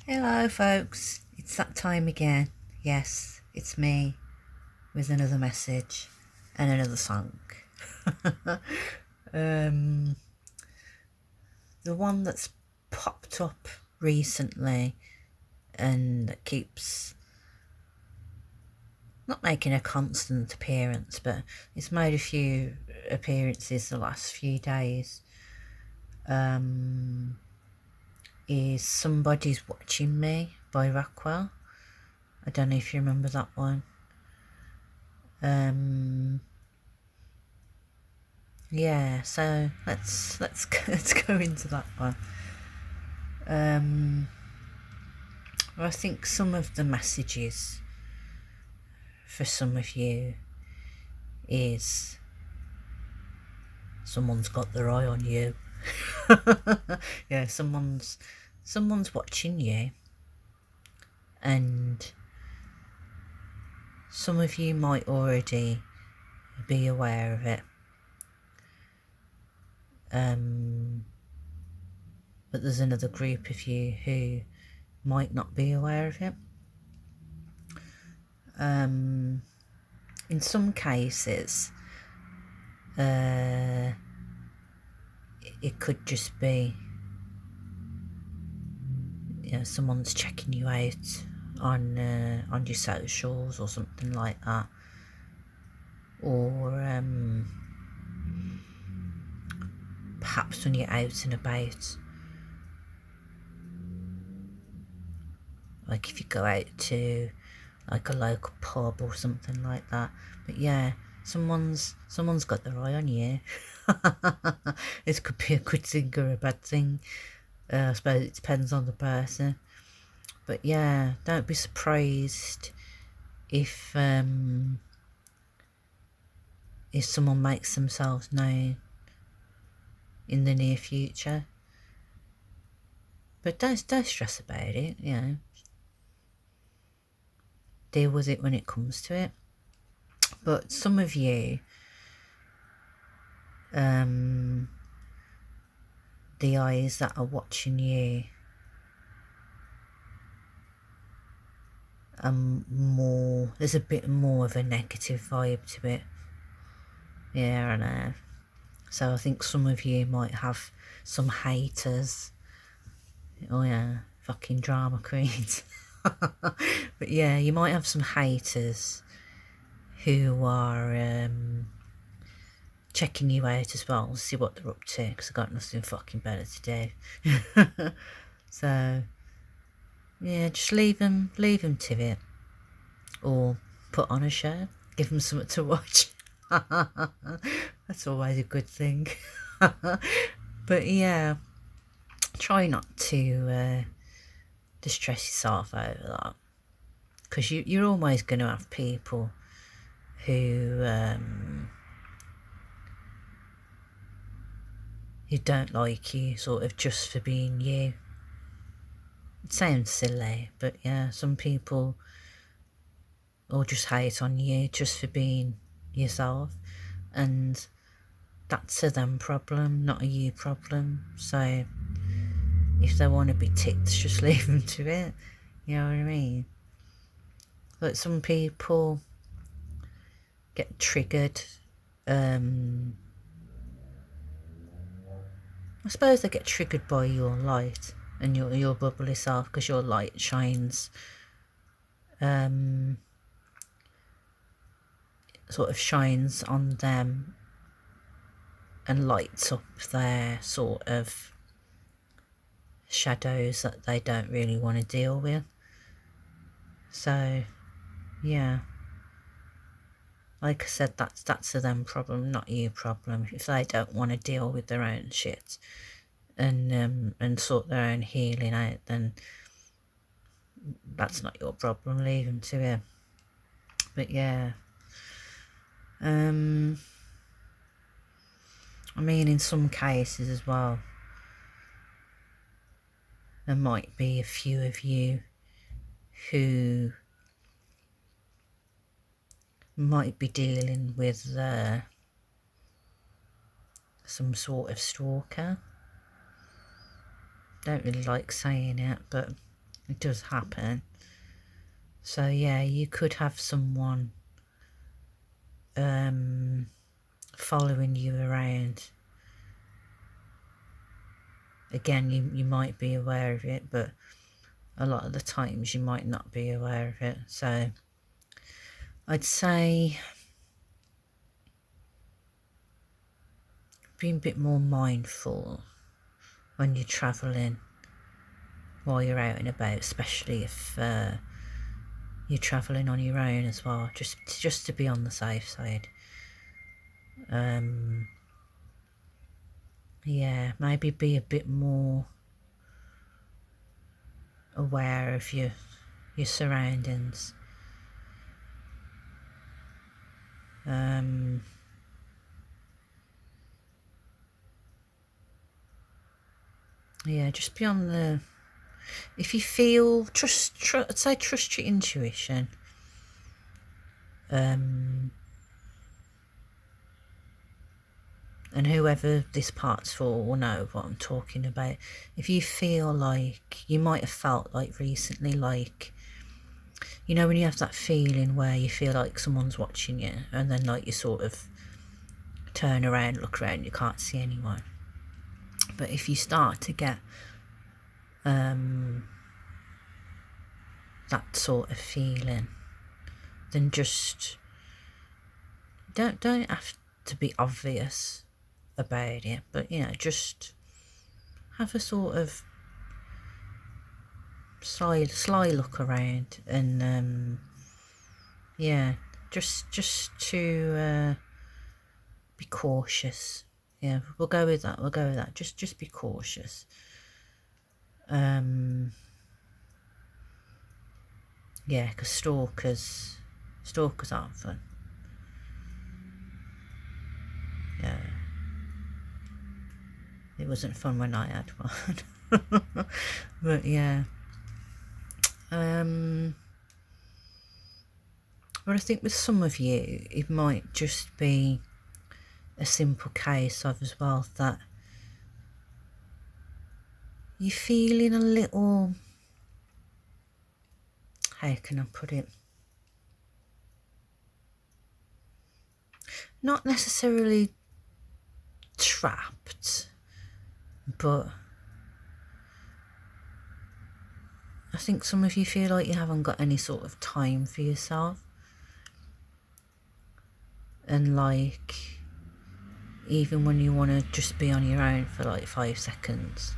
Hello, folks. It's that time again. Yes, it's me with another message and another song. um, the one that's popped up recently and that keeps not making a constant appearance, but it's made a few appearances the last few days. Is Somebody's Watching Me by Rockwell. I don't know if you remember that one. Yeah, so let's let's go into that one. I think some of the messages for some of you is someone's got their eye on you. Yeah, someone's watching you, and some of you might already be aware of it. But there's another group of you who might not be aware of it. In some cases, it could just be, someone's checking you out on your socials or something like that, or perhaps when you're out and about, like if you go out to like a local pub or something like that. But yeah, someone's got their eye on you. It could be a good thing or a bad thing. I suppose it depends on the person. But yeah, don't be surprised if someone makes themselves known in the near future. But don't stress about it, deal with it when it comes to it. But some of you, the eyes that are watching you are more, there's a bit more of a negative vibe to it. Yeah, I know. So I think some of you might have some haters. Oh yeah, fucking drama queens. But yeah, you might have some haters who are checking you out as well, see what they're up to, because I've got nothing fucking better to do. So yeah, just leave them to it, or put on a show, give them something to watch. That's always a good thing. But yeah, try not to distress yourself over that, because you're always going to have people who don't like you, sort of just for being you. It sounds silly, but yeah, some people will just hate on you just for being yourself, and that's a them problem, not a you problem. So if they want to be ticked, just leave them to it. You know what I mean? But some people get triggered. I suppose they get triggered by your light and your bubbly self, because your light shines, sort of shines on them and lights up their sort of shadows that they don't really want to deal with. So yeah, like I said, that's a them problem, not you problem. If they don't want to deal with their own shit and sort their own healing out, then that's not your problem. Leave them to it. But yeah, I mean, in some cases as well, there might be a few of you who might be dealing with some sort of stalker. Don't really like saying it, but It does happen. So yeah, you could have someone following you around. Again, you might be aware of it, but a lot of the times you might not be aware of it. So I'd say be a bit more mindful when you're travelling while you're out and about, especially if you're travelling on your own as well, just to be on the safe side. Yeah, maybe be a bit more aware of your surroundings. Yeah, just be on the, if you feel, I'd say trust your intuition. And whoever this part's for will know what I'm talking about. If you feel like, you might have felt like recently, like, you know, when you have that feeling where you feel like someone's watching you, and then like you sort of turn around, look around, you can't see anyone. But if you start to get that sort of feeling, then just don't have to be obvious about it, but you know, just have a sort of sly look around, and yeah, just to be cautious. Yeah, we'll go with that. Just be cautious. Yeah, because stalkers aren't fun. Yeah, it wasn't fun when I had one. But yeah, but I think with some of you, it might just be a simple case of as well that you're feeling a little, how can I put it? Not necessarily trapped, but I think some of you feel like you haven't got any sort of time for yourself. And like, even when you want to just be on your own for like 5 seconds,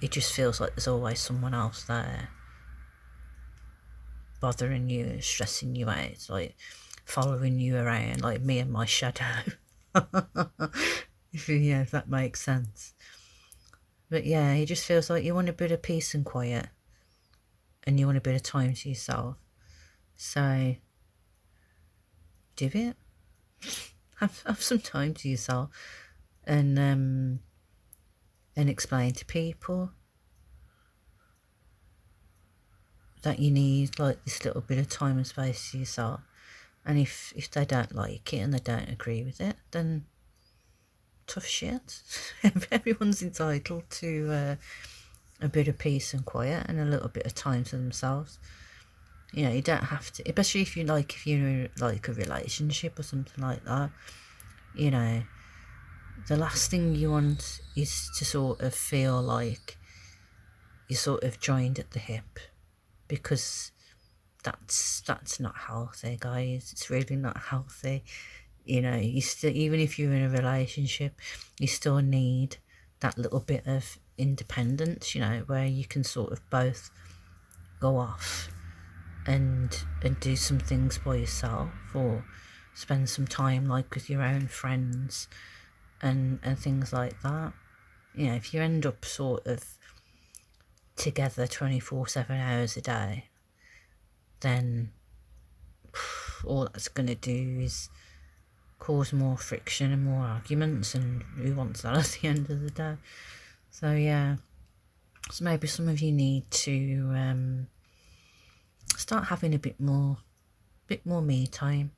it just feels like there's always someone else there bothering you, stressing you out, like following you around, like me and my shadow. If that makes sense. But yeah, it just feels like you want a bit of peace and quiet, and you want a bit of time to yourself. So do it. Have some time to yourself, and explain to people that you need like this little bit of time and space to yourself. And if they don't like it and they don't agree with it, then tough shit. Everyone's entitled to a bit of peace and quiet and a little bit of time to themselves. You know, you don't have to, especially if you're like a relationship or something like that. You know, the last thing you want is to sort of feel like you're sort of joined at the hip, because that's not healthy, guys. It's really not healthy. You know, you still, even if you're in a relationship, you still need that little bit of independence, you know, where you can sort of both go off and do some things by yourself, or spend some time like with your own friends and things like that. You know, if you end up sort of together 24/7 hours a day, then all that's going to do is cause more friction and more arguments, and who wants that at the end of the day? So yeah, so maybe some of you need to start having a bit more me time.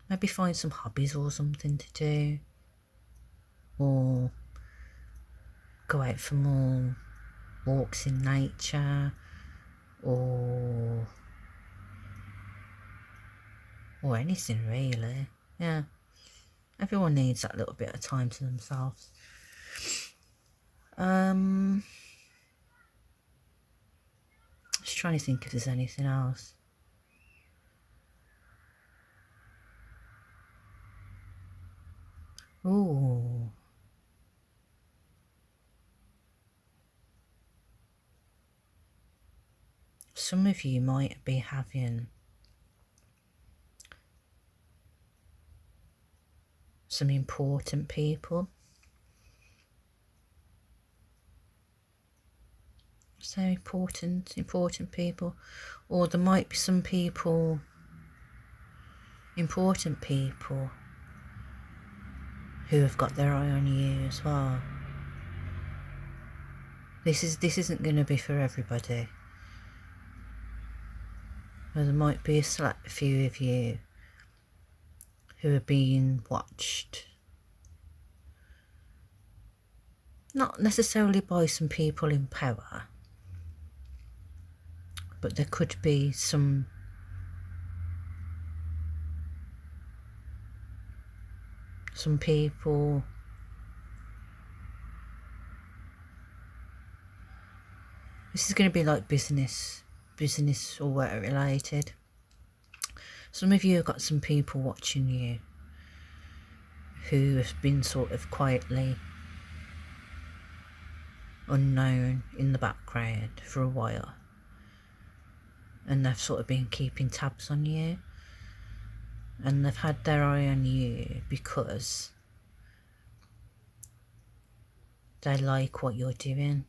Maybe find some hobbies or something to do, or go out for more walks in nature, or anything really. Yeah, everyone needs that little bit of time to themselves. Just trying to think if there's anything else. Ooh. Some of you might be having some important people. So important people. Or there might be some people, important people, who have got their eye on you as well. This isn't going to be for everybody. Well, there might be a select few of you who are being watched. Not necessarily by some people in power, but there could be some people this is going to be like business or work related. Some of you have got some people watching you who have been sort of quietly unknown in the background for a while, and they've sort of been keeping tabs on you, and they've had their eye on you because they like what you're doing.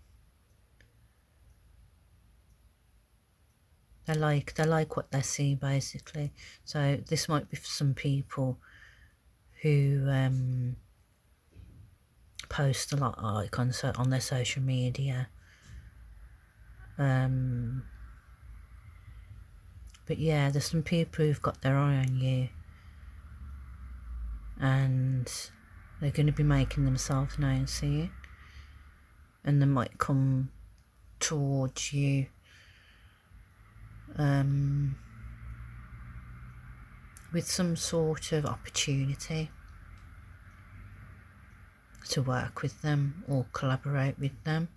They like what they see, basically. So this might be for some people who post a lot, like on their social media. But yeah, there's some people who've got their eye on you, and they're going to be making themselves known to you, and they might come towards you with some sort of opportunity to work with them or collaborate with them.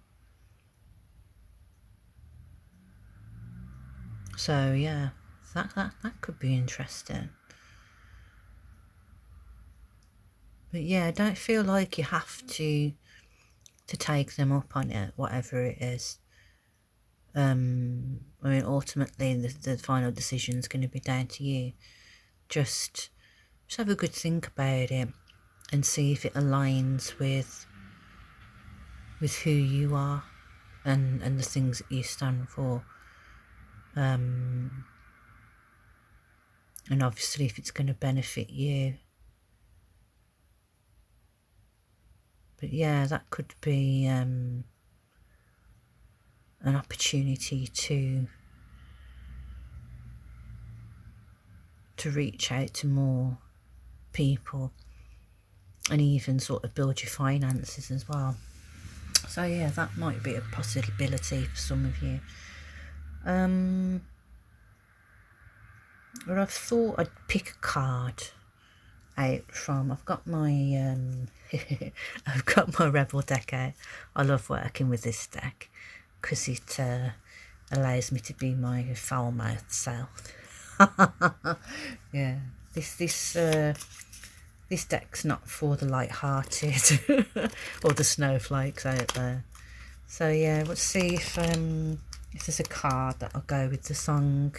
So yeah, that could be interesting. But yeah, don't feel like you have to take them up on it, whatever it is. I mean, ultimately the final decision is going to be down to you. Just have a good think about it and see if it aligns with who you are and the things that you stand for. And obviously if it's going to benefit you. But yeah, that could be an opportunity to reach out to more people and even sort of build your finances as well. So yeah, that might be a possibility for some of you. But I've thought I'd pick a card out from, I've got my I've got my Rebel deck out. I love working with this deck because it allows me to be my foul-mouthed self. Yeah, this deck's not for the light-hearted or the snowflakes out there. So yeah, let's see if there's a card that'll go with the song.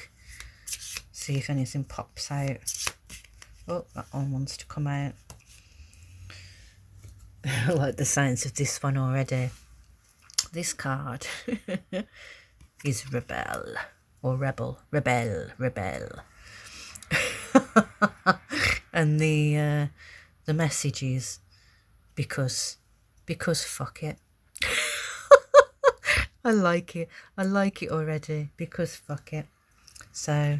See if anything pops out. Oh, that one wants to come out. I like the sounds of this one already. This card is Rebel. Or Rebel. And the message is because fuck it. I like it already, because fuck it. So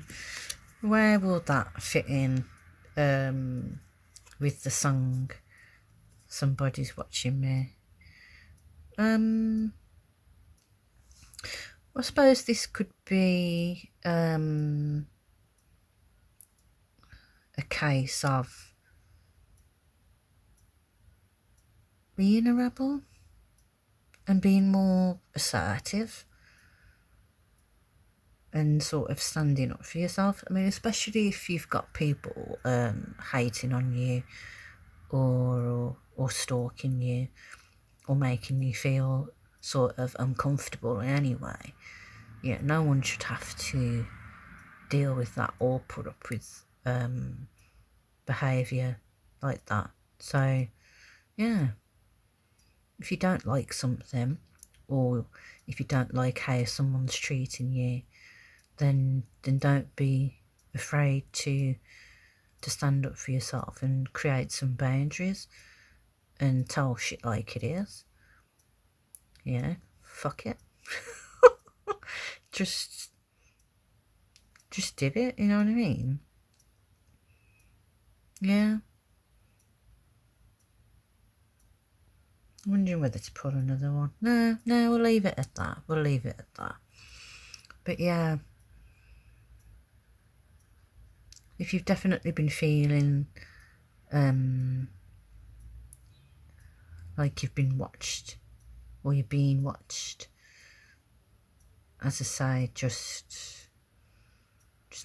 where will that fit in with the song Somebody's Watching Me? I suppose this could be a case of being a rebel and being more assertive and sort of standing up for yourself. I mean, especially if you've got people hating on you or stalking you or making you feel sort of uncomfortable in any way. Yeah, no one should have to deal with that or put up with behaviour like that. So, yeah, if you don't like something or if you don't like how someone's treating you, then don't be afraid to stand up for yourself and create some boundaries and tell shit like it is. Yeah, fuck it. just do it, you know what I mean? Yeah. I'm wondering whether to put another one. No, we'll leave it at that. But yeah, if you've definitely been feeling like you've been watched or you're being watched, as I say, just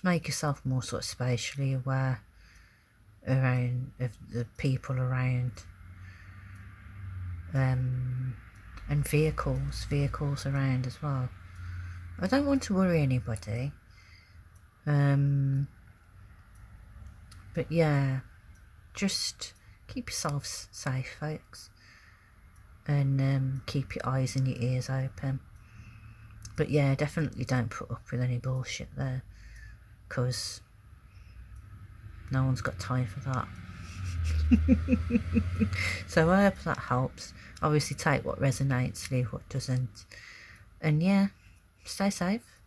make yourself more sort of spatially aware around of the people around, and vehicles around as well. I don't want to worry anybody, but yeah, just keep yourselves safe, folks, and keep your eyes and your ears open. But yeah, definitely don't put up with any bullshit there, because no one's got time for that. So I hope that helps. Obviously take what resonates, leave what doesn't. And yeah, stay safe.